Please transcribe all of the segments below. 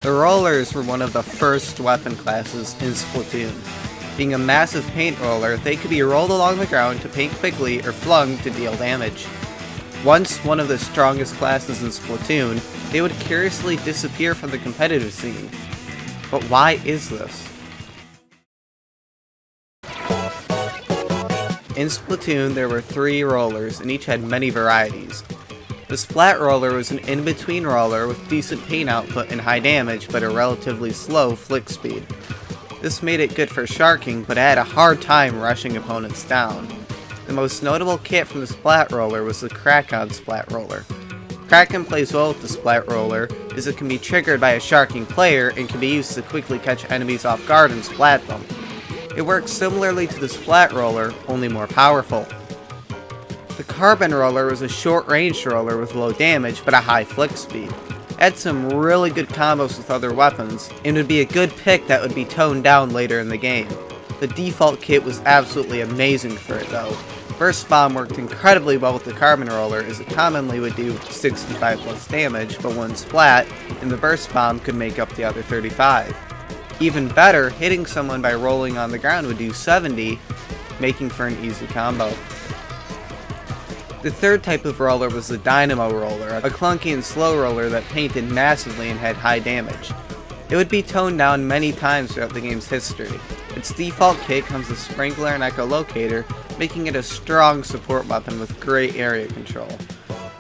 The rollers were one of the first weapon classes in Splatoon. Being a massive paint roller, they could be rolled along the ground to paint quickly or flung to deal damage. Once one of the strongest classes in Splatoon, they would curiously disappear from the competitive scene. But why is this? In Splatoon, there were 3 rollers, and each had many varieties. The Splat roller was an in-between roller with decent paint output and high damage, but a relatively slow flick speed. This made it good for sharking, but it had a hard time rushing opponents down. The most notable kit from the Splat roller was the Crack-On Splat roller. Kraken plays well with the Splat roller, as it can be triggered by a sharking player and can be used to quickly catch enemies off guard and splat them. It works similarly to the Splat roller, only more powerful. The Carbon roller was a short-range roller with low damage but a high flick speed. It had some really good combos with other weapons, and would be a good pick that would be toned down later in the game. The default kit was absolutely amazing for it though. Burst Bomb worked incredibly well with the Carbon roller, as it commonly would do 65 plus damage, but when splat, and the Burst Bomb could make up the other 35. Even better, hitting someone by rolling on the ground would do 70, making for an easy combo. The third type of roller was the Dynamo roller, a clunky and slow roller that painted massively and had high damage. It would be toned down many times throughout the game's history. Its default kit comes with Sprinkler and Echolocator, making it a strong support weapon with great area control.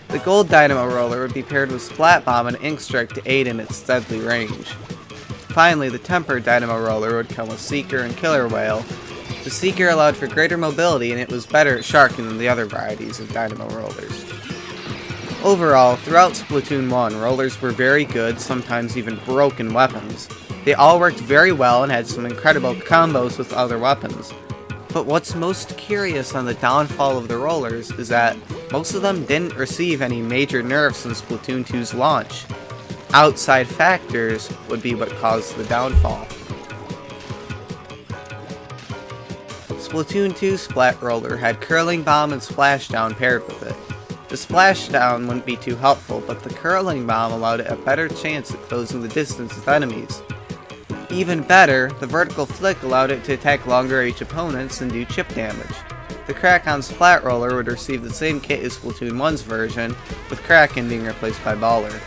The Gold Dynamo roller would be paired with Splat Bomb and Ink Strike to aid in its deadly range. Finally, the Tempered Dynamo roller would come with Seeker and Killer Whale. The Seeker allowed for greater mobility, and it was better at sharking than the other varieties of Dynamo rollers. Overall, throughout Splatoon 1, rollers were very good, sometimes even broken weapons. They all worked very well and had some incredible combos with other weapons. But what's most curious on the downfall of the rollers is that most of them didn't receive any major nerfs in Splatoon 2's launch. Outside factors would be what caused the downfall. Splatoon 2 Splat Roller had Curling Bomb and Splashdown paired with it. The Splashdown wouldn't be too helpful, but the Curling Bomb allowed it a better chance at closing the distance with enemies. Even better, the Vertical Flick allowed it to attack longer range opponents and do chip damage. The Crack-On Splat Roller would receive the same kit as Splatoon 1's version, with Kraken being replaced by Baller.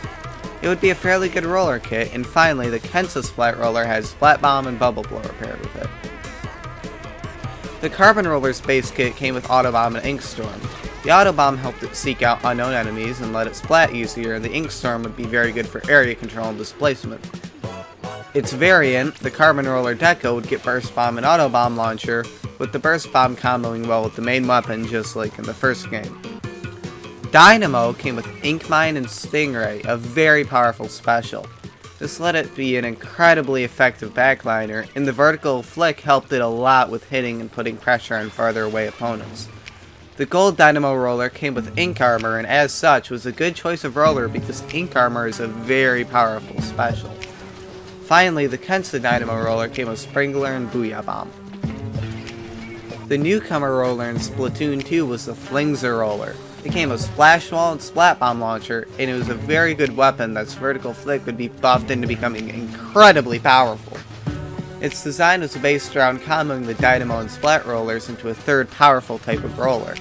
It would be a fairly good roller kit, and finally the Kensa Splat Roller has Splat Bomb and Bubble Blower paired with it. The Carbon Roller's base kit came with Auto Bomb and Ink Storm. The Auto Bomb helped it seek out unknown enemies and let it splat easier, and the Ink Storm would be very good for area control and displacement. Its variant, the Carbon Roller Deco, would get Burst Bomb and Auto Bomb Launcher, with the Burst Bomb comboing well with the main weapon just like in the first game. Dynamo came with Ink Mine and Stingray, a very powerful special. This let it be an incredibly effective backliner, and the Vertical Flick helped it a lot with hitting and putting pressure on farther away opponents. The Gold Dynamo Roller came with Ink Armor, and as such was a good choice of roller because Ink Armor is a very powerful special. Finally, the Kensa Dynamo Roller came with Sprinkler and Booyah Bomb. The newcomer roller in Splatoon 2 was the Flingzer Roller. It came with Splash Wall and Splat Bomb Launcher, and it was a very good weapon that's Vertical Flick would be buffed into becoming incredibly powerful. Its design was based around comboing the Dynamo and Splat rollers into a third powerful type of roller.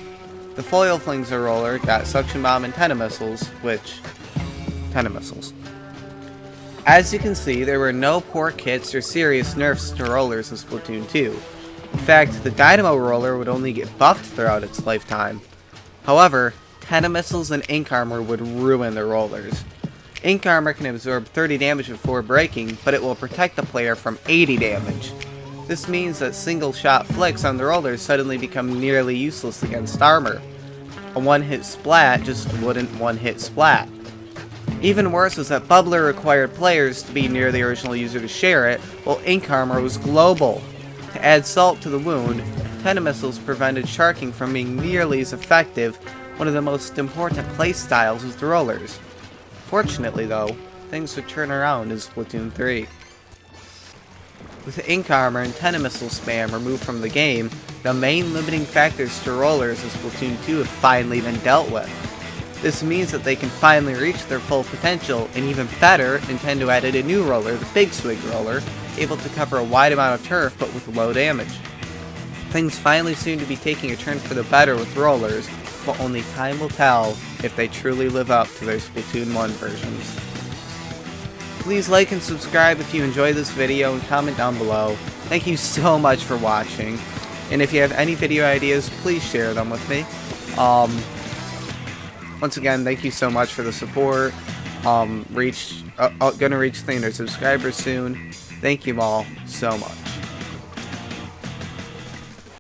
The Foil Flingzer roller got Suction Bomb and Tenemissiles, As you can see, there were no poor kits or serious nerfs to rollers in Splatoon 2. In fact, the Dynamo roller would only get buffed throughout its lifetime. However, Tenemissiles and Ink Armor would ruin the rollers. Ink Armor can absorb 30 damage before breaking, but it will protect the player from 80 damage. This means that single-shot flicks on the rollers suddenly become nearly useless against armor. A one-hit splat just wouldn't one-hit splat. Even worse was that Bubbler required players to be near the original user to share it, while Ink Armor was global. To add salt to the wound, Tenemissiles prevented sharking from being nearly as effective, one of the most important playstyles with rollers. Fortunately though, things would turn around in Splatoon 3. With Ink Armor and Tenemissile spam removed from the game, the main limiting factors to rollers in Splatoon 2 have finally been dealt with. This means that they can finally reach their full potential, and even better, Nintendo added a new roller, the Big Swig roller, able to cover a wide amount of turf but with low damage. Things finally seem to be taking a turn for the better with rollers, but only time will tell if they truly live up to their Splatoon 1 versions. Please like and subscribe if you enjoyed this video and comment down below. Thank you so much for watching, and if you have any video ideas, please share them with me. Once again, thank you so much for the support. Gonna reach 300 subscribers soon. Thank you all so much.